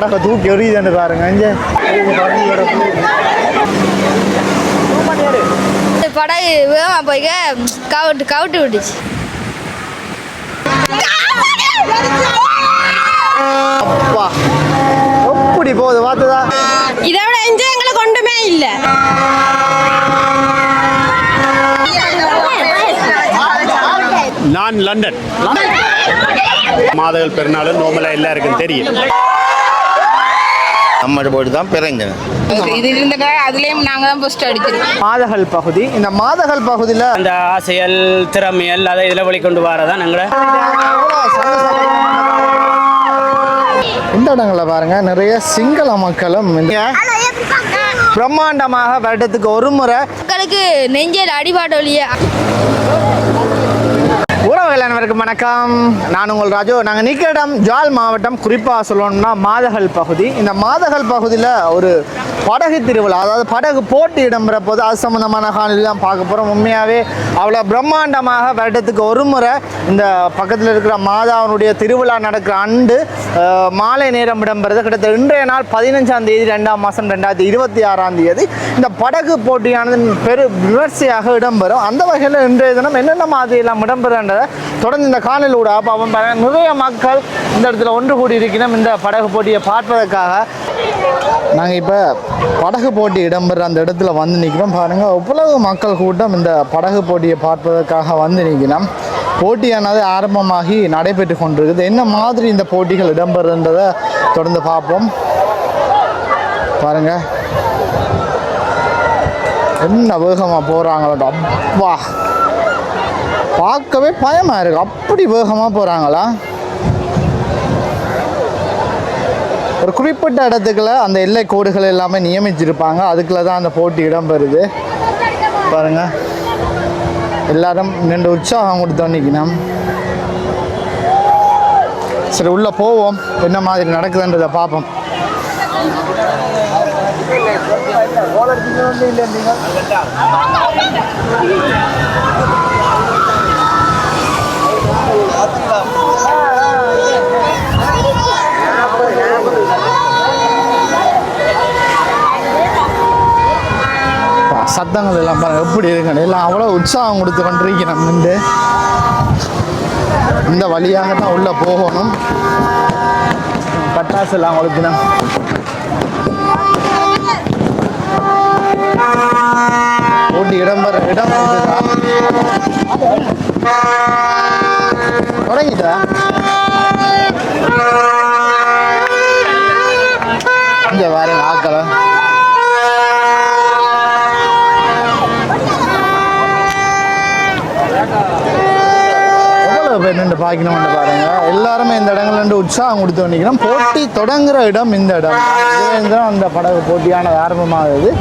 படகை தூக்கி எறியுதுன்னு பாருங்க இங்கே படகு வேகமாக போய்க்க கவுட்டு விட்டுச்சு. அப்பா எப்படி போகுது பார்த்ததா? இதை விட என்ஜாய் எங்களுக்கு ஒன்றுமே இல்லை. நான் லண்டன். மாதகள் பெருநாள் நோமலா எல்லாருக்கும் தெரியும். நம்ம போட்டு தான் பிறங்க இது இருந்த அதுலேயும் நாங்கள் தான் ஃபர்ஸ்ட் அடிச்சிருக்கோம். மாதகள் பகுதி. இந்த மாதகள் பகுதியில் அந்த ஆசையல் திறமையல் அதை இதில் வெளிக்கொண்டு வரதான் நாங்கள் இந்த இடங்களில் பாருங்க நிறைய சிங்கள மக்களும் பிரம்மாண்டமாக வருடத்துக்கு ஒரு முறை மக்களுக்கு நெஞ்சில் அடிபாடு ஒழிய. உறவுகள் அனைவருக்கும் வணக்கம். நான் உங்கள் ராஜு. நாங்கள் நிற்கிற இடம் ஜாழ் மாவட்டம், குறிப்பாக சொல்லணும்னா மாதகள் பகுதி. இந்த மாதகள் பகுதியில் ஒரு படகு திருவிழா, அதாவது படகு போட்டி இடம்பெற போது அது சம்மந்தமான காணொலி தான் பார்க்க போகிறோம். உண்மையாகவே அவ்வளோ பிரம்மாண்டமாக வருடத்துக்கு ஒரு முறை இந்த பக்கத்தில் இருக்கிற மாதாவனுடைய திருவிழா நடக்கிற ஆண்டு மாலை நேரம் இடம்பெறுது. கிட்டத்தட்ட இன்றைய நாள் 15ஆம் தேதி 2ஆம் மாதம் 2026ஆம் தேதி இந்த படகு போட்டியானது விமர்சையாக இடம்பெறும். அந்த வகையில் இன்றைய தினம் என்னென்ன மாதிரி எல்லாம் இடம்பெறுன்றதை தொடர்ந்து இந்த காணொலியோட பார்ப்போம். நிறைய மக்கள் இந்த இடத்துல ஒன்று கூடி இருக்கணும் இந்த படகு போட்டியை பார்ப்பதற்காக. நாங்கள் இப்போ படகு போட்டி இடம்பெற அந்த இடத்துல வந்து நிற்கிறோம். பாருங்கள் எவ்வளவு மக்கள் கூட்டம் இந்த படகு போட்டியை பார்ப்பதற்காக வந்து நிற்கணும். போட்டியானது ஆரம்பமாகி நடைபெற்று கொண்டிருக்குது. என்ன மாதிரி இந்த போட்டிகள் இடம்பெறுன்றதை தொடர்ந்து பார்ப்போம். பாருங்கள் என்ன வேகமாக போகிறாங்களோ, அப்பா பார்க்கவே பயமாக இருக்குது. அப்படி வேகமாக போகிறாங்களா? ஒரு குறிப்பிட்ட இடத்துக்குள்ள அந்த எல்லை கோடுகள் எல்லாமே நியமிச்சிருப்பாங்க. அதுக்குள்ள தான் அந்த போட்டி இடம்பெறுது. பாருங்க எல்லாரும் ரெண்டு உற்சாகம் கொடுத்து நிற்கணும். சரி உள்ள போவோம், என்ன மாதிரி நடக்குதுன்றதை பார்ப்போம். சத்தங்கள் எல்லாம் பாருங்க எப்படி இருக்குன்னு. எல்லாம் அவ்வளோ உற்சாகம் கொடுத்து கொண்டிருக்கிறோம். நின்று இந்த வழியாக தான் உள்ளே போகணும். பட்டாசு எல்லாம் கொளுத்தினோம். போட்டி இடம்பெற இடம் தொடங்கிட்டா இங்கே பாருங்க ஆக்களை நின்று பார்க்கணும்னு பாருங்க. எல்லாருமே இந்த இடங்கள்ல இருந்து உற்சாகம் கொடுத்து வந்திக்கிறோம். போட்டி தொடங்குற இடம் இந்த இடம். இதுதான் அந்த படகு போட்டியானது ஆரம்பமாகுது.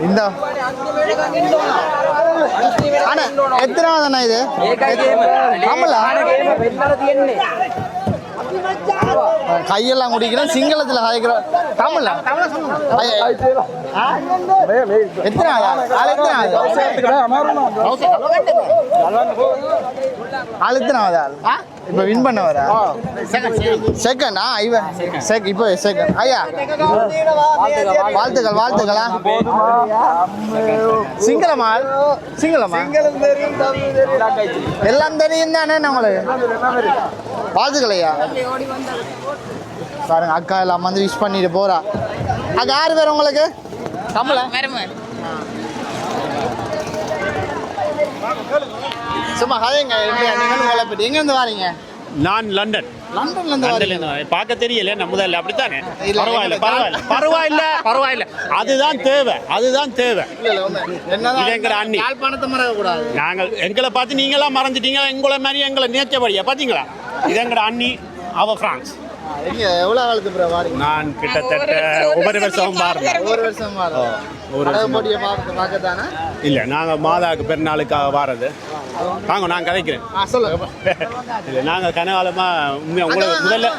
இந்த எத்தனாவதுண்ணா இது? கையெல்லாம் குடிக்கிறோம். சிங்களத்தில் காய்க்கிறோம். தமிழ்ல எத்தனாவது இப்போ வின் பண்ண வர செகண்டா இவன் இப்போ செகண்ட். ஐயா வாழ்த்துக்கள் வாழ்த்துக்களா. சிங்களமா சிங்களமா எல்லாம் தெரியும் தானே நம்மளுக்கு. வாழ்த்துக்கள் ஐயா. பாருங்க அக்கா எல்லாம் வந்து விஷ் பண்ணிட்டு போறா. அக்கா யாரு பேர் உங்களுக்கு? தமிழா சும்மா கதைங்க. எங்கேருந்து வாரீங்க? நான் லண்டன். லண்டன்ல பார்க்க தெரியல முதல்ல. அப்படித்தானே? பரவாயில்ல பரவாயில்ல பரவாயில்ல பரவாயில்ல. அதுதான் தேவை, அதுதான் தேவை. எங்கிற அண்ணி பணத்தை மறக்க கூடாது. நாங்கள் எங்களை பார்த்து நீங்களாம் மறைஞ்சிட்டீங்க. எங்களை மாதிரி எங்களை நேச்சபடியா பார்த்தீங்களா? இது எங்கட அண்ணி, அவ பிரான்ஸ். எவ்வளோ காலத்து பிறகு வாரீங்க? நான் கிட்டத்தட்ட ஒவ்வொரு வருஷமும் பாருங்க. ஒவ்வொரு வருஷம் பார்க்கத்தானே? இல்லை நாங்கள் மாதாவுக்கு பெருநாளுக்காக வாரது. வாங்க நான் கதைக்கிறேன். சொல்லுங்க. இல்லை நாங்கள் கனகாலமாக உங்களுக்கு முதல்ல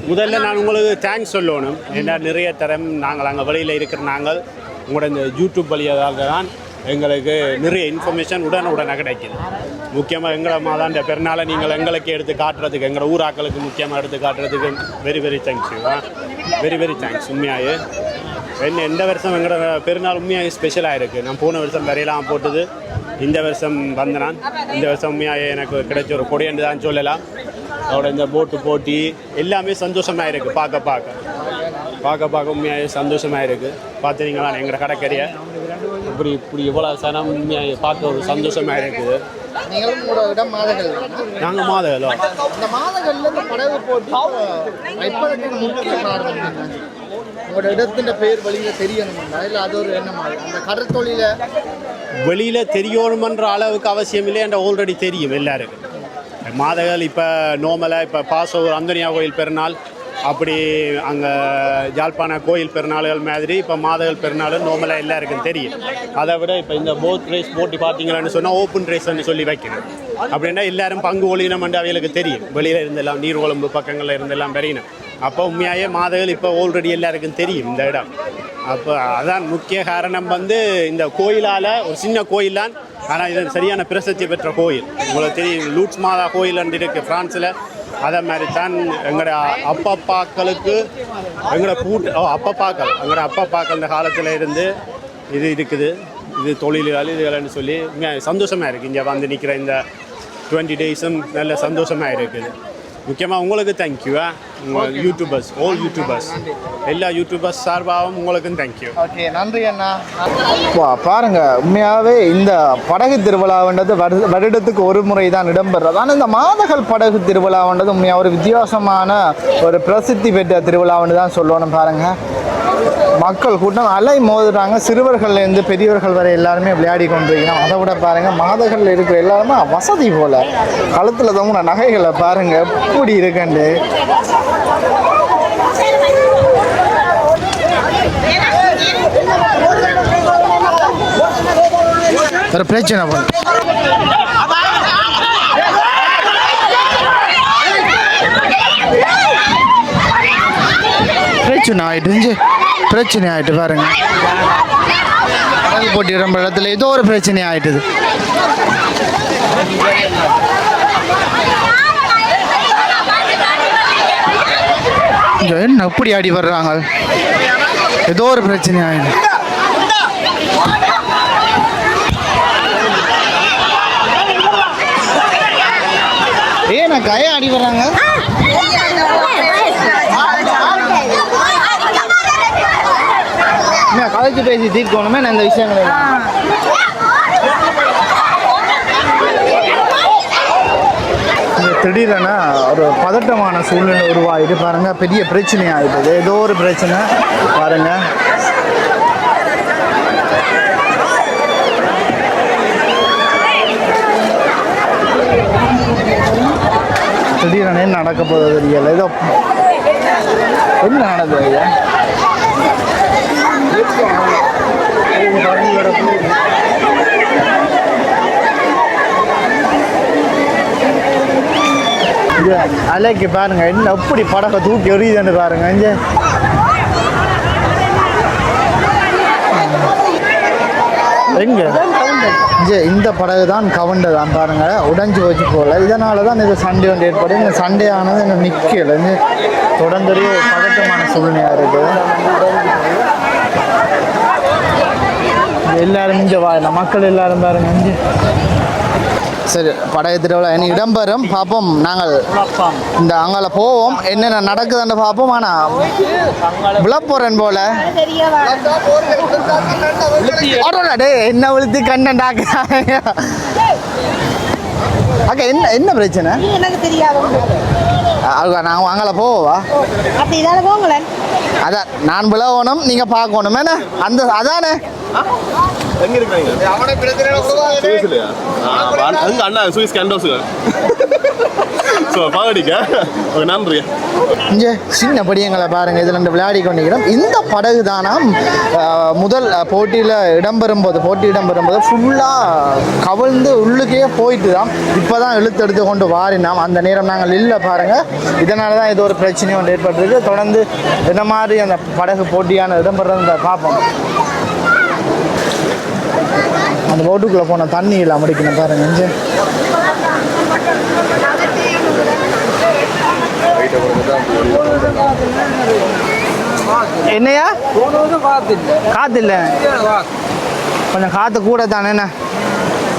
முதல்ல நான் உங்களுக்கு தேங்க்ஸ் சொல்லணும். ஏன்னா நிறைய தரம் நாங்கள் அங்கே வெளியில் இருக்கிற நாங்கள் உங்களோட இந்த யூடியூப் வழியாக தான் எங்களுக்கு நிறைய இன்ஃபர்மேஷன் உடனுடனே கிடைக்குது. முக்கியமாக எங்களை மாதாண்ட பெருநாளை நீங்கள் எங்களுக்கு எடுத்து காட்டுறதுக்கு, எங்களை ஊராக்களுக்கு முக்கியமாக எடுத்து காட்டுறதுக்கு வெரி தேங்க்யூ. Very thanks. உண்மையாக எந்த வருஷம் எங்களோட பெருநாள் உண்மையாக ஸ்பெஷலாக இருக்குது. நான் போன வருஷம் வரையெல்லாம் போட்டது, இந்த வருஷம் வந்த நான் இந்த வருஷம் உண்மையாக எனக்கு கிடைச்ச ஒரு கொடையன்று தான் சொல்லலாம். அதோட இந்த போட்டு போட்டி எல்லாமே சந்தோஷமாக இருக்குது. பார்க்க உண்மையாக சந்தோஷமாக இருக்குது. பார்த்துனீங்களா எங்களோட கடற்கரையை இப்படி இவ்வளோ சனம் உண்மையாக பார்க்க ஒரு சந்தோஷமாக இருக்குது. நீங்களும் உங்களோட இடம் மாதகள். நாங்கள் மாதகளோ இந்த மாதங்கள்ல இந்த படகு போட்டி வைப்பதற்கு முக்கிய காரணம் என்ன? உங்களோட இடத்தின் பேர் வெளியில் தெரியணுமா இல்லை அது ஒரு எண்ணமா? அந்த கடற்தொழில வெளியில் தெரியணுமன்ற அளவுக்கு அவசியம் இல்லை. என்ற ஆல்ரெடி தெரியும் எல்லாருக்கும். மாதகள் இப்போ நோமலாக இப்போ பாசோர் அந்தோனியா கோயில் பெருநாள் அப்படி அங்கே ஜாழ்ப்பாண கோயில் பெருநாள்கள் மாதிரி இப்போ மாதகள் பெருநாள் நோமலாக எல்லாருக்கும் தெரியும். அதை விட இப்போ இந்த போட் ரேஸ் போட்டி பார்த்தீங்களான்னு சொன்னால் ஓப்பன் ரேஸ்ன்னு சொல்லி வைக்கணும். அப்படின்னா எல்லாரும் பங்கு ஒழினமென்று அவைகளுக்கு தெரியும். வெளியில் இருந்தெல்லாம் நீர்கொழும்பு பக்கங்களில் இருந்தெல்லாம் பெரியணும். அப்போ உண்மையாகவே மாதகள் இப்போ ஆல்ரெடி எல்லாருக்கும் தெரியும் இந்த இடம். அப்போ அதான் முக்கிய காரணம் இந்த கோயிலால் ஒரு சின்ன கோயில் தான், ஆனால் இது சரியான பிரசித்தி பெற்ற கோயில். உங்களுக்கு தெரியும் லூட்ஸ் மாதா கோயில் இருக்குது ஃப்ரான்ஸில். அதே மாதிரி தான் எங்களோட அப்பப்பாக்களுக்கு எங்களோட எங்களோட அப்பாக்கள் இந்த காலத்தில் இருந்து இது இருக்குது. இது தொழில்கள் இதுகள்னு சொல்லி சந்தோஷமாக இருக்குது. இங்கே வந்து நிற்கிற இந்த 20 டேஸும் நல்ல சந்தோஷமாக இருக்குது. முக்கியமாக உங்களுக்கு தேங்க்யூ. உங்கள் யூடியூபர்ஸ் எல்லா யூடியூபர்ஸ் சார்பாகவும் உங்களுக்கும் தேங்க்யூ. ஓகே, நன்றி அண்ணா. பாருங்க, உண்மையாகவே இந்த படகு திருவிழான்றது வருடத்துக்கு ஒரு முறை தான் இடம்பெறது. ஆனால் இந்த மாதகள் படகு திருவிழான்றது உண்மையாக ஒரு வித்தியாசமான ஒரு பிரசித்தி பெற்ற திருவிழான்னு தான் சொல்லணும். பாருங்க, மக்கள் கூட்டம் அலை மோதுறாங்க. சிறுவர்கள்லேருந்து பெரியவர்கள் வரை எல்லாருமே விளையாடி கொண்டிருக்கிறோம். அதை விட பாருங்கள், மாதகளில் இருக்கிற எல்லாருமே வசதி போல் கழுத்தில் தொங்குற நகைகளை பாருங்கள் எப்படி இருக்குண்டு. ஒரு பிரச்சனை பண்ணு பிரச்சனை ஆயிட்டு பாருங்க. போட்டி ரொம்ப இடத்துல ஏதோ ஒரு பிரச்சனை ஆயிட்டுது. என்ன எப்படி ஆடி வர்றாங்க, ஏதோ ஒரு பிரச்சனை ஆயிடுது. ஏன்னா கையை ஆடி வர்றாங்க. கலைச்சு பேசி தீர்க்கணுமே நான் இந்த விஷயங்களை. திடீரென ஒரு பதட்டமான சூழ்நிலை உருவாகிட்டு பாருங்க, பெரிய பிரச்சனை ஆகிடுது. ஏதோ ஒரு பிரச்சனை பாருங்க. திடீரென நடக்க போகிறது தெரியல. ஏதோ என்ன நடந்தது ஐயா? அலைக்கு பாருங்க, என்ன எப்படி படகை தூக்கி எறியுதுன்னு பாருங்க. எங்க இந்த படகு தான் கவண்டதான் பாருங்க, உடைஞ்சு வச்சு போகல. இதனால தான் இது சண்டே ஒன்று ஏற்படும். இந்த சண்டே ஆனது இன்னும் நிற்கல. தொடர்ந்து பதட்டமான சூழ்நிலையாக இருக்குது. எல்லாரும் இங்கே வாழ மக்கள் எல்லாரும் பாருங்க. சரி, படகு திருவிழா இனி இடம்பெறும். பார்ப்போம். நாங்கள் இந்த அங்கே போவோம், என்னென்ன நடக்குதுன்னு பார்ப்போம். ஆனால் விழப்போறேன் போல என்ன விழுத்தி கண்ணண்டாக்க. அக்கா என்ன பிரச்சனை? எனக்கு தெரியாது. நாங்கள் அங்கே போவா? அப்படி இதால போங்களேன். அதான் நான் விழவணும் நீங்கள் பார்க்கணும் என்ன அந்த அதானே எங்க இருக்கீங்க அவனை பிரச்சனை சுவிஸ்லயா அங்க அண்ணா சுவிஸ் கேண்டோஸ் ஸோ பாவடிக்க ஓகே நன்றி இங்கே சின்ன படியங்களை பாருங்கள் இதில் ரெண்டு விளையாடி கொண்டிருக்கிறோம் இந்த படகு தானாம் முதல் போட்டி இடம்பெறும்போது ஃபுல்லாக கவிழ்ந்து உள்ளுக்கே போயிட்டு தான் இப்போ தான் இழுத்தெடுத்து கொண்டு வாரினோம் அந்த நேரம் நாங்கள் இல்லை பாருங்கள் இதனால தான் இது ஒரு பிரச்சனையும் ஒன்று ஏற்பட்டிருக்கு தொடர்ந்து இந்த மாதிரி அந்த படகு போட்டியான இடம்பெறத பார்ப்போம் அந்த போட்டுக்குள்ளே போன தண்ணி இல்லை முடிக்கணும் பாருங்க இங்கே என்னையா காத்து இல்லை கொஞ்சம் காற்று கூட தானே என்ன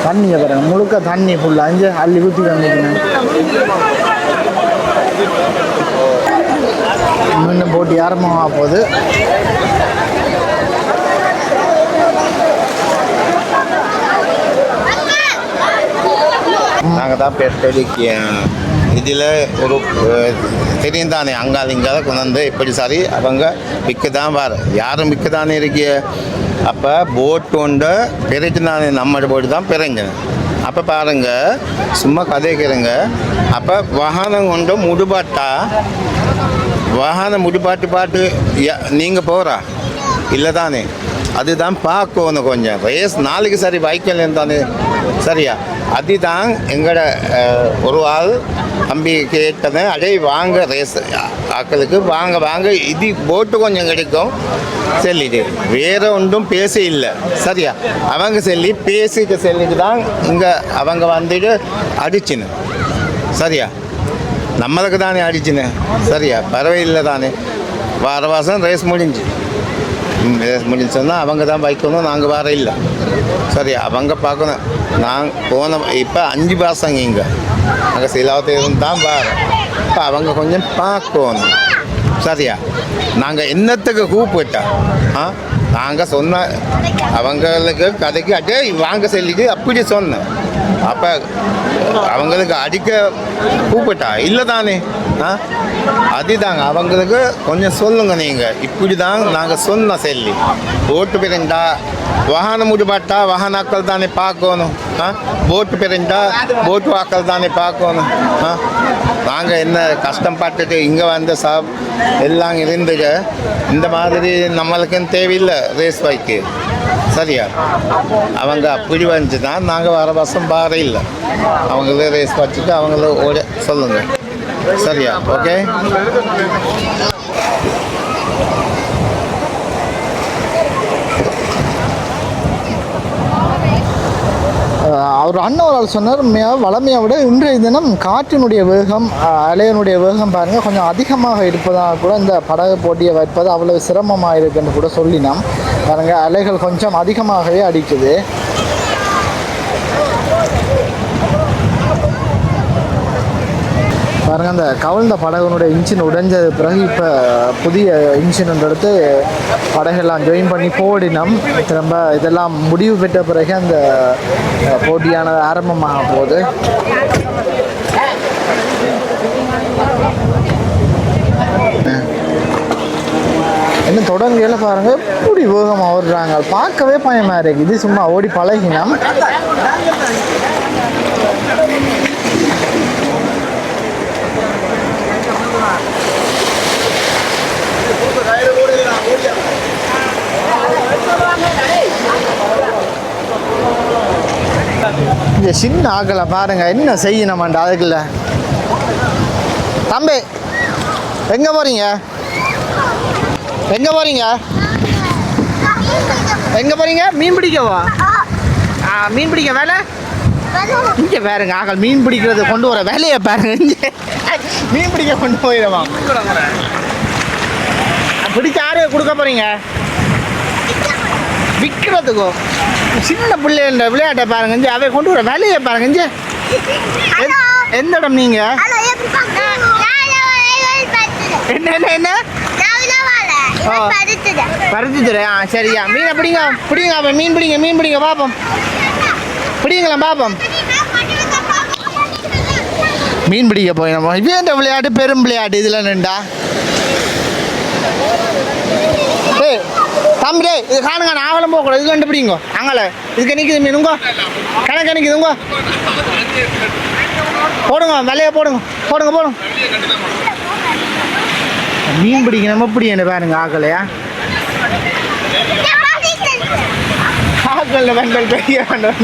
தண்ணியை பாருங்க முழுக்க தண்ணி ஃபுல்லாக அஞ்சு அள்ளி ஊற்றி வந்துக்கணும் மீண்டும் போட்டி ஆரம்பமாக போகுது நாங்கள் தான் பெற்றடிக்க இதில் ஒரு தெரியும் தானே அங்கால இங்கால கொண்டு வந்து இப்படி சரி அவங்க விற்க தான் வர யாரும் விற்க தானே இருக்கிய அப்போ போட்டு கொண்டு பெருட்டு தானே நம்ம போட்டு தான் பிறங்கணும் அப்போ பாருங்கள் சும்மா கதைக்கிறங்க அப்போ வாகனம் கொண்டு வாகனம் முடிபாட்டு நீங்கள் போகிறா இல்லை தானே அதுதான் பார்க்கணும் கொஞ்சம் ரேஸ் நாளைக்கு சரி பைக்கில் இருந்தானே சரியா அதுதான் எங்களோட ஒரு ஆள் தம்பி கேட்டது அடே வாங்க ரேஸ் ஆக்களுக்கு வாங்க இது போட்டு கொஞ்சம் கிடைக்கும் சொல்லிட்டு வேற ஒன்றும் பேச இல்லை சரியா அவங்க சொல்லிட்டு தான் இங்கே அவங்க வந்துட்டு அடிச்சுன்னு சரியா நம்மளுக்கு தானே அடிச்சுன்னு சரியா பரவாயில்லை தானே வார வாரம் ரேஸ் முடிஞ்சுன்னா அவங்க தான் வைக்கணும் நாங்கள் வர இல்லை சரி அவங்க பார்க்கணும் நாங்கள் போன இப்போ 5 மாதங்க இங்கே அங்கே சிலாவத்தையும் தான் வர இப்போ அவங்க கொஞ்சம் பார்க்கணும் சரியா நாங்கள் என்னத்துக்கு கூப்பிட்டா நாங்கள் சொன்ன அவங்களுக்கு கதைக்கு அட்டே வாங்க சொல்லிட்டு அப்படி சொன்னேன் அப்போ அவங்களுக்கு அடிக்க கூப்பிட்டா இல்லை தானே அதுதாங்க அவங்களுக்கு கொஞ்சம் சொல்லுங்க நீங்கள் இப்படி தான் நாங்கள் சொன்ன சொல்லி போட்டு பிறண்டா வாகனம் முடிபாட்டா வாகனாக்கள் தானே பார்க்கணும் போட்டு பிறண்டா போட்டு வாக்கள் தானே பார்க்கணும் நாங்கள் என்ன கஷ்டம் பட்டுட்டு இங்கே வந்து எல்லாம் இருந்துட்டு இந்த மாதிரி நம்மளுக்குன்னு தேவையில்லை ரேஸ் பைக்கு சரியா அவங்க அப்படி வந்துச்சு தான் நாங்கள் வர வருஷம் பார இல்லை அவங்களே ரேஸ் வச்சுட்டு அவங்கள ஓட சொல்லுங்கள் சரியா ஓகே அவர் அண்ணன் ஒரு ஆள் சொன்னார் வளமையை விட இன்றைய தினம் காற்றினுடைய வேகம் அலையினுடைய வேகம் பாருங்கள் கொஞ்சம் அதிகமாக இருப்பதாக கூட இந்த படகு போட்டியை வைப்பது அவ்வளவு சிரமமாக இருக்குன்னு கூட சொல்லினோம் பாருங்கள் அலைகள் கொஞ்சம் அதிகமாகவே அடிக்குது பாருங்கள் அந்த கவிழ்ந்த படகுனுடைய இன்ஜின் உடைஞ்சது பிறகு இப்போ புதிய இன்ஜின் எடுத்து படகெல்லாம் ஜாயின் பண்ணி போடினோம் திரும்ப இதெல்லாம் முடிவு பெற்ற பிறகு அந்த போட்டியானது ஆரம்பமாக போகுது இன்னும் தொடர்ந்து பாருங்கள் எப்படி வேகமாக ஓடுறாங்க பார்க்கவே பயமாக இருக்குது இது சும்மா ஓடி பழகினோம் இந்த சின்ன ஆக்களை பாருங்க என்ன செய்யணுமாண்டா அதுக்குள்ள தம்பி எங்க போறீங்க மீன் பிடிக்கவா மீன் பிடிக்க வேலை இங்கே பாருங்க ஆக்கள் மீன் பிடிக்கிறது கொண்டு வர வேலையை பாருங்க இங்கே மீன் பிடிக்க கொண்டு போயிடுவா பிடிச்ச யாரு கொடுக்க போறீங்க விற்கிறதுக்கோ சின்ன பிள்ளைன்ற விளையாட்டை பாருங்க இங்கே அவை கொண்டு வர வேலையை பாருங்க இங்கே எந்த இடம் நீங்க என்ன பருத்தித்துறை சரியா மீனை பிடிங்க அவன் மீன் பிடிங்க பார்ப்போம் பிடிங்களா பார்ப்போம் மீன் பிடிக்க போய் நம்ம இவன் விளையாட்டு பெரும் விளையாட்டு இதில் நின்றா டேய் தம்பி டேய் இது காணுங்க நாங்களும் போகக்கூடாது இது கண்டுபிடிங்க அங்கே இதுக்கு நிற்குது மீனுங்க கணக்கு நிற்குதுங்க போடுங்க விலையை போடுங்க போடுங்க போடுங்க மீன் பிடிக்கணும் எப்படி என்ன பாருங்க ஆக்கலையா ஆக்கல்ல வெண்டல் பெரிய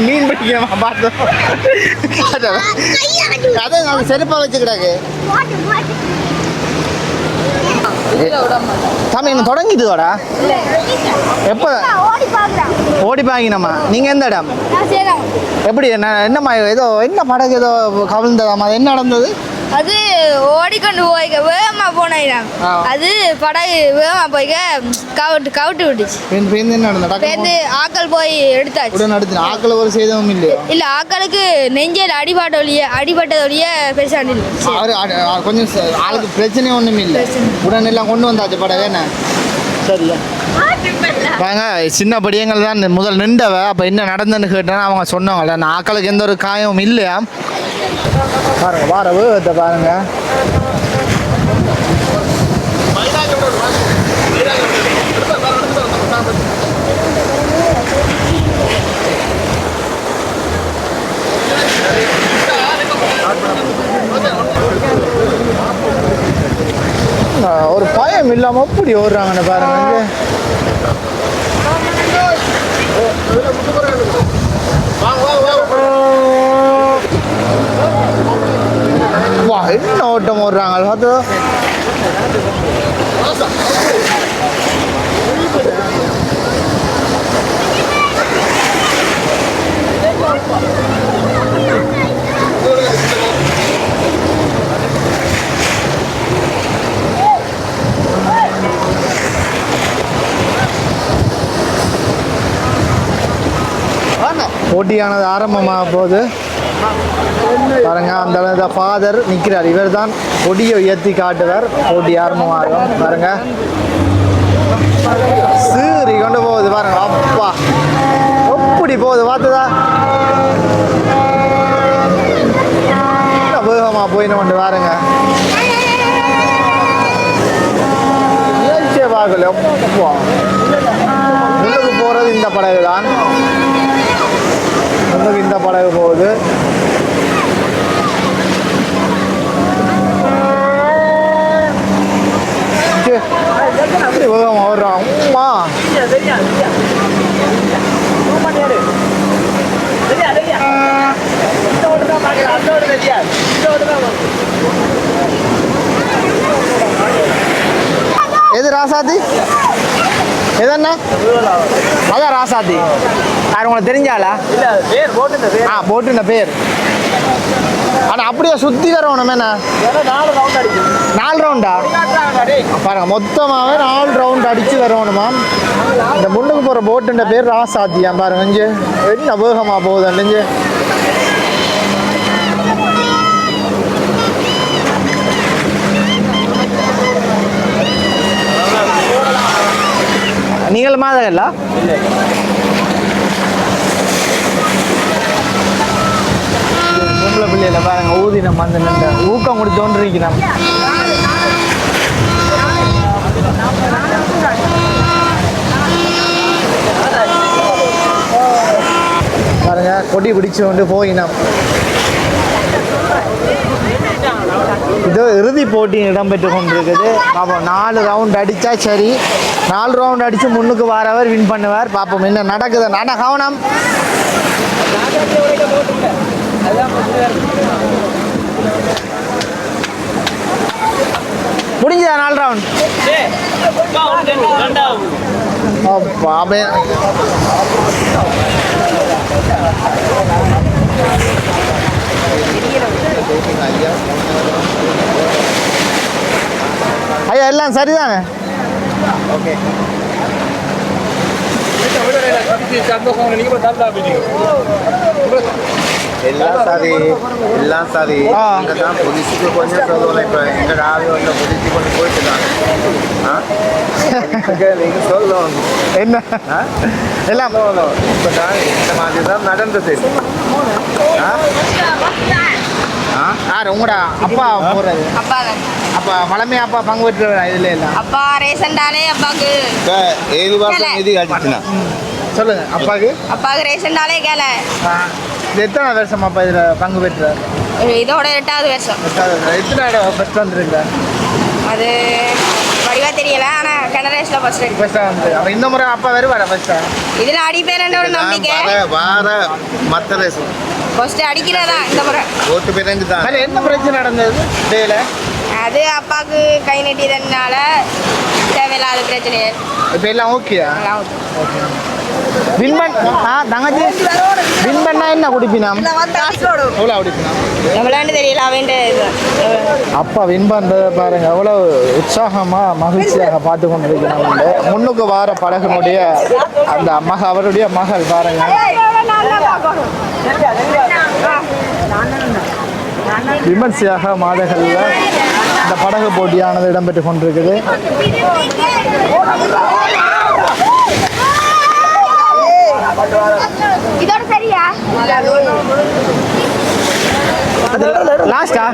மீன் பிடிக்கணுமா பார்த்தோம் அதை நாங்கள் செருப்பாக வச்சுக்கிடாக்கு தம்பி இன்னும் தொடங்கிட்டுதோடா எப்போ ஓடி பாங்கினம்மா நீங்கள் எந்த இடம் எப்படி என்னம்மா ஏதோ என்ன படகு ஏதோ கவிழ்ந்ததாம்மா அது என்ன நடந்தது அது ஓடிக்கொண்டு போய்க்க வேகமா போனேன் அது படகு வேகமா போய்க்க கவுட்டு விட்டுச்சு என்ன நடந்தது பேருந்து ஆக்கள் போய் எடுத்தாச்சு உடனே அடுத்து ஆக்கள் ஒரு சேதமும் இல்லையோ இல்ல ஆக்களுக்கு நெஞ்சில் அடிபட்டதொழிய பெருசாண்டி கொஞ்சம் ஆளுக்கு பிரச்சனை ஒன்றும் இல்லை உடனே எல்லாம் கொண்டு வந்தாச்சு படகு என்ன சரியா பாங்க சின்ன படியங்கள் தான் முதல் நின்றவ அப்போ என்ன நடந்ததுன்னு கேட்டேன்னா அவங்க சொன்னாங்கல்ல நான் ஆக்களுக்கு எந்த ஒரு காயமும் இல்லையா பாருங்க வார வேகத்தை பாருங்க ஒரு பயம் இல்லாம எப்படி ஓடுறாங்கன்னு பாருங்க வா என்ன ஓட்டம் ஓடுறாங்க அது போட்டியானது ஆரம்பமாக போகுது பாருங்க அந்த அளவு ஃபாதர் நிற்கிறார் இவர் தான் கொடியை உயர்த்தி காட்டுவார் போட்டி ஆரம்பமாகும் பாருங்க சீறி கொண்டு போகுது பாருங்க அப்பா எப்படி போகுது பார்த்ததா வேகமாக போயின்னு கொண்டு பாருங்க நிகழ்ச்சியை பார்க்கல அப்பா முன்னுக்கு போகிறது இந்த படகு தான் முன்னுக்கு இந்த படகு போகுது வேகமாக ஓடுறான் அம்மா எது ராசாத்தி எதண்ணா அதான் ராசாத்தி யார் உங்களுக்கு தெரிஞ்சாளா ஆ போட்டுன பேர் ஆனால் அப்படியே சுற்றி வரணும் என்ன 4 ரவுண்டா பாருங்க மொத்தமாகவே 4 ரவுண்ட் அடித்து வரணுமா இந்த முன்னுக்கு போகிற போட்டுன்ற பேர் ராசாத்தியா பாருங்க இங்கே என்ன வேகமாக போகுது இங்கே நீங்கள் மாதகல்ல பொம்பளை பிள்ளையில பாருங்க ஊதி நம்ம வந்து நின்று ஊக்கம் கொடுத்தோன்றிருக்கிறோம் பாருங்க கொடி பிடிச்சு கொண்டு போயினோம் இதோ இறுதி போட்டி இடம்பெற்று கொண்டிருக்குது பார்ப்போம் 4 ரவுண்ட் அடித்தா சரி 4 ரவுண்ட் அடித்து முன்னுக்கு வரவர் வின் பண்ணுவார் பார்ப்போம் என்ன நடக்குது நட கவனம் முடிஞ்சதா 4 ரவுண்ட் ஐயா எல்லாம் சரிதானே ஓகே எல்லாம் சரி எல்லாம் சரி இங்கே தான் புதுசுக்கு கொஞ்சம் சொல்லணும் இப்போ எங்கள் ஆவி வந்து புதுசு கொண்டு போயிட்டுருக்காங்க நீங்கள் சொல்லணும் என்ன எல்லாம் இப்போ தான் இந்த மாதிரி தான் நடந்தது யார் உங்களோட அப்பா போகிறது? அப்பா தான். அப்போ வளமையாக அப்பா பங்கு பெற்று இதில் இல்லை. அப்பா ரேஷன்டாலே அப்பாவுக்கு இப்போ 7 வருஷம் நிதி கழிச்சுனா சொல்லுங்கள் அப்பாவுக்கு ரேஷன்டாலே கேள. இது எத்தனை வருஷம் அப்பா இதில் பங்கு பெற்றார்? இதோட 8வது வருஷம். எத்தனை இடம் ஃபஸ்ட் வந்துருக்கார்? அது வடிவா தெரியல, ஆனால் கனரேஷில் ஃபர்ஸ்ட் அடி. ஃபஸ்ட்டாக வந்து அப்போ இந்த முறை அப்பா வருவாரா ஃபஸ்ட்டாக? இதில் அடிப்பேரன்ற ஒரு நம்பிக்கை. வார மற்ற ரேஸ் ஃபர்ஸ்ட் அடிக்கிறதா இந்த முறை. ஓட்டு பேரஞ்சு தான். அதில் என்ன பிரச்சனை நடந்தது டேல? அது அப்பாவுக்கு கை நீட்டியதுனால தேவையில்லாத பிரச்சனை. இப்போ எல்லாம் ஓகேயா? எல்லாம் ஓகே. வின் தங்கச்சி வின் பண்ணா என்ன குடிப்பினா? எவ்வளோ குடிப்பினா? எவ்வளோன்னு தெரியல அவன்ட்டு இது. அப்பா வின் பண்ணுறத பாருங்க எவ்வளோ உற்சாகமாக மகிழ்ச்சியாக பார்த்து கொண்டு இருக்கிறாங்க. முன்னுக்கு வார படகனுடைய அந்த அவருடைய மகள் பாருங்க விமர்சையாக மாதகளில் இந்த படகு போட்டியானது இடம்பெற்று கொண்டிருக்குது. இதோட சரியா லாஸ்டா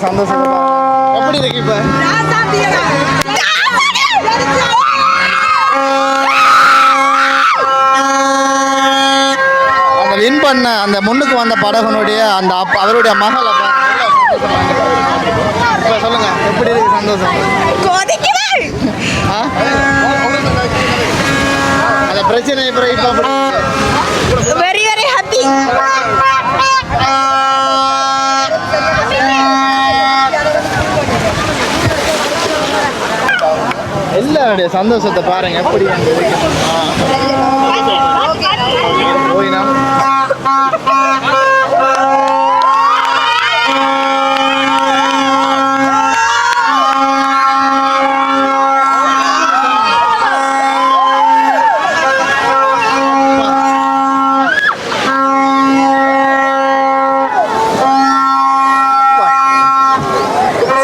சந்தோஷம் எப்படி இருக்கு இப்போ? அந்த வின் பண்ண அந்த முன்னுக்கு வந்த படகனுடைய அந்த அவருடைய மகளை இப்போ சொல்லுங்க எப்படி இருக்கு சந்தோஷம்? அந்த பிரச்சனை இப்போ வெரி வெரி ஹாப்பி. எல்லாருடைய சந்தோஷத்தை பாருங்க எப்படி அங்கே இருக்கு. போயினா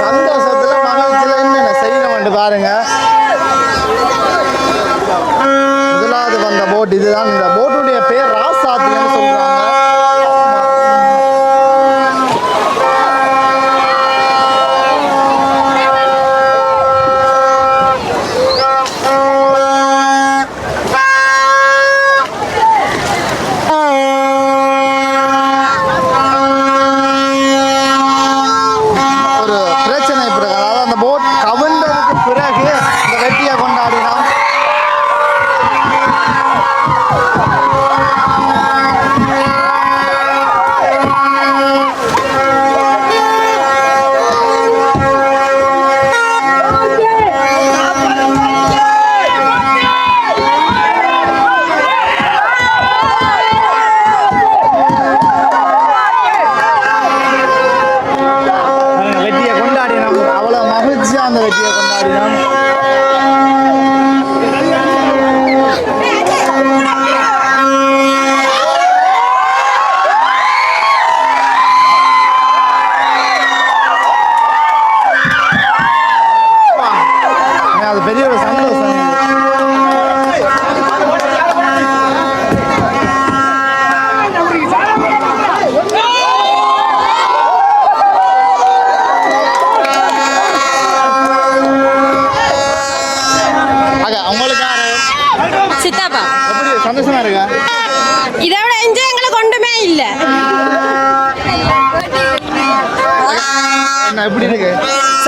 சந்தோஷத்துல மகிழ்ச்சியில் என்னென்ன செய்யணும் பாருங்க. முதலாவது வந்த போட் இதுதான். இந்த போட்டுடைய பேர் ராசாத்தின்னு சொல்றாங்க. ஒரு பிரச்சனை பிறகு அதாவது அந்த போட் கவிழ்ந்ததுக்கு பிறகு இந்த வெற்றியை கொண்டாடினோம். வெற்றியை கொண்டாடினோம். அவ்வளோ மகிழ்ச்சியாக அந்த வெற்றியை கொண்டாடினோம். அது பெரிய ஒரு சந்தோஷம். உங்களுக்கு சித்தாப்பா எப்படி சந்தோஷமா இருக்கா? இதை விட என்ஜாய் எங்களுக்கு ஒன்றுமே இல்லை. சொல்லுங்க எப்படி இருக்கு?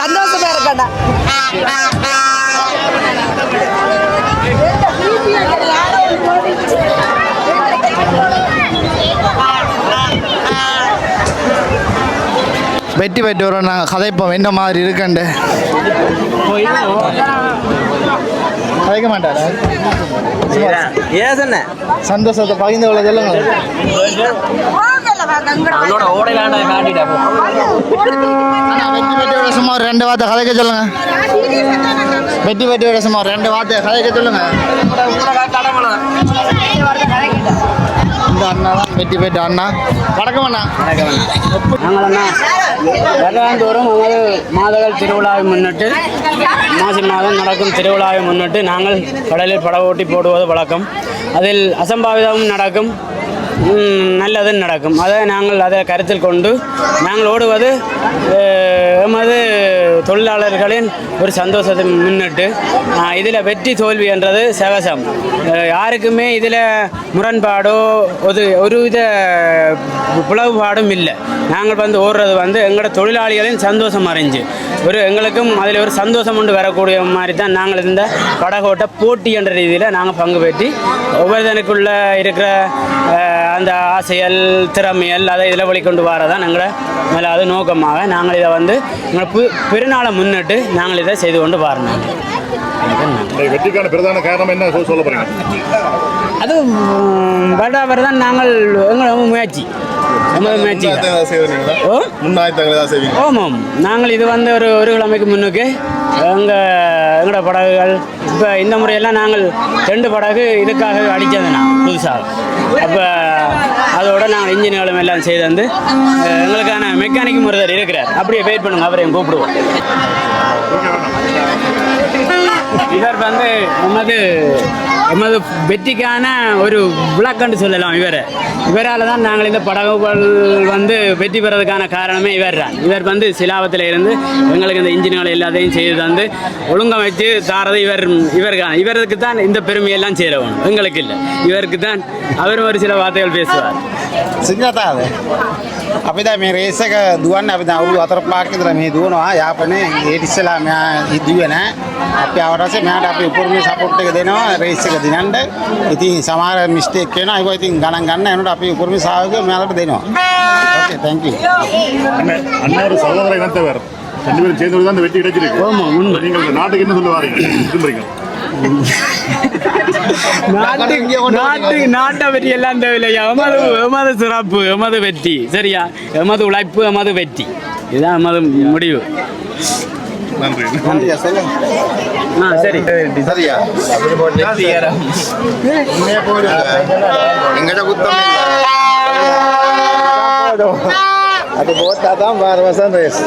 சந்தோஷமா இருக்கடா. வெட்டி வரோம் நாங்கள் கதைப்போம் என்ன மாதிரி இருக்குண்டு. கதைக்க மாட்டாரா? ஏன் சொன்ன சந்தோஷத்தை பகிர்ந்து கொள்ள சொல்லுங்க. வெட்டி வெட்டியோட சும்மா ஒரு 2 வார்த்தை கதைக்க சொல்லுங்க. வெட்டி வெட்டியோட சும்மா ஒரு 2 வார்த்தை கதைக்க சொல்லுங்க. இந்த அண்ணா தான் வெட்டி வெட்டி அண்ணா. வணக்கம் அண்ணா. நாங்கள் அண்ணா வருடாந்தோறும் நமது மாதகள் திருவிழாவை முன்னிட்டு மாசி மாதம் நடக்கும் திருவிழாவை முன்னிட்டு நாங்கள் கடலில் படகு ஓட்டி போடுவது வழக்கம். அதில் அசம்பாவிதமும் நடக்கும், நல்லதும் நடக்கும். அதை கருத்தில் கொண்டு நாங்கள் ஓடுவது எமது தொழிலாளர்களின் ஒரு சந்தோஷத்தை முன்னிட்டு. இதில் வெற்றி தோல்வி என்றது சகஜம். யாருக்குமே இதில் முரண்பாடோ ஒருவித பிளவுபாடும் இல்லை. நாங்கள் ஓடுறது எங்களோட தொழிலாளிகளின் சந்தோஷம் அறிஞ்சு எங்களுக்கும் அதில் ஒரு சந்தோஷம் கொண்டு வரக்கூடிய மாதிரி தான் நாங்கள் இந்த படகோட்ட போட்டி என்ற ரீதியில் நாங்கள் பங்கு பெற்றி ஒவ்வொருத்தனுக்குள்ள இருக்கிற அந்த ஆசையல் திறமையல் அதை இதில் வெளிக்கொண்டு வரதான் எங்களை மேலாவது நோக்கமாக நாங்கள் இதை எங்களை பெருநாளை முன்னிட்டு நாங்கள் இதை செய்து கொண்டு வரணும். வெற்றிக்கான பிரதான காரணம் என்ன சொல்ல போறீங்க? அது வருடாவருதான் நாங்கள் எங்களோட முயற்சி ஆமாம். நாங்கள் இது ஒரு கிழமைக்கு முன்னுக்கு எங்களோட படகுகள் இப்போ இந்த முறையெல்லாம் நாங்கள் 2 படகு இதுக்காக அடித்ததுண்ணா புதுசாக. அப்போ அதோட நாங்கள் இன்ஜின்களும் எல்லாம் செய்து எங்களுக்கான மெக்கானிக் ஒருத்தர் இருக்கிறார். அப்படியே வெயிட் பண்ணுங்க, அவரையும் கூப்பிடுவோம். இவர் எமது வெற்றிக்கான ஒரு விளக்கண்டு சொல்லலாம். இவரால் தான் நாங்கள் இந்த படகுகள் வெற்றி பெறதுக்கான காரணமே இவர் தான். இவர் சிலாபத்தில் இருந்து எங்களுக்கு இந்த இன்ஜின்களை எல்லாத்தையும் செய்து தந்து ஒழுங்கமைச்சு தாரது இவருக்கு தான் இந்த பெருமையெல்லாம் சேரணும், எங்களுக்கு இல்லை. இவருக்கு தான் அவர் ஒரு சில வார்த்தைகள் பேசுவார். සිංහතාව අපි දැන් මේ රේස් එක දුවන්නේ අපි දැන් අවුරුදු 4-5ක් විතර මේ දුවනවා යාපනේ ඒ ඉස්සලා මෙයා ඉදුවේ නැහැ අපි ආවට පස්සේ මෙයාට අපි උපරිම සපෝට් එක දෙනවා රේස් එක දිනන්න ඉතින් සමහර මිස්ටේක් වෙනවා ඒක ඉතින් ගණන් ගන්න යනකොට අපි උපරිම සහයෝගය මෙයාලට දෙනවා ஓகே थैंक यू அண்ணா ஒரு சகோதர இனத்தவர் 2 பேரும் சேர்ந்து தான் வெற்றி கிடைச்சிருக்கு. ஆமா உண்மை. நீங்கள் நாட்டுக்கு என்ன சொல்ல வரீங்க? நாட்டை பற்றி எல்லாம் தேவையில்லையா. எமது சிறப்பு, எமது வெற்றி, சரியா? எமது உழைப்பு, எமது வெற்றி, இதுதான் எமது முடிவு. நன்றி. சரி சரியா எங்கட குத்தம் அது போட்டா தான் பாரு வசந்த் ரேஸ்.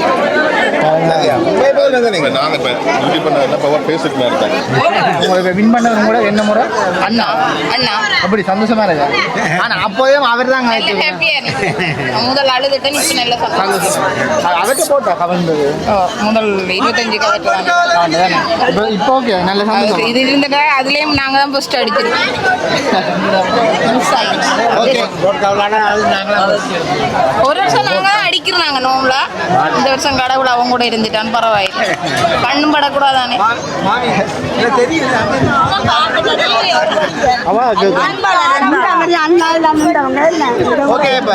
வின் பண்ணது கூட என்ன முறை அண்ணா அண்ணா அப்படி சந்தோஷமா இருக்கு. ஆனா அப்போயும் அவர் தான் முதல் அழுதுட்டு நீ நல்ல அவர்கிட்ட போட்டா கவர்ந்தது முதல் 25 கவர்ட்டு இப்போ ஓகே நல்ல சந்தோஷம். இது இருந்துட்டு அதுலயும் நாங்க தான் ஃபர்ஸ்ட் அடிச்சிருக்கோம். ஓகே ஒரு வருஷம் நாங்க அடிக்கிறாங்க நோம்புல, இந்த வருஷம் கடவுள் அவங்க கூட இருந்துட்டான், பரவாயில்லை. கண்ணும் படக்கூடாதானே. ஓகே இப்ப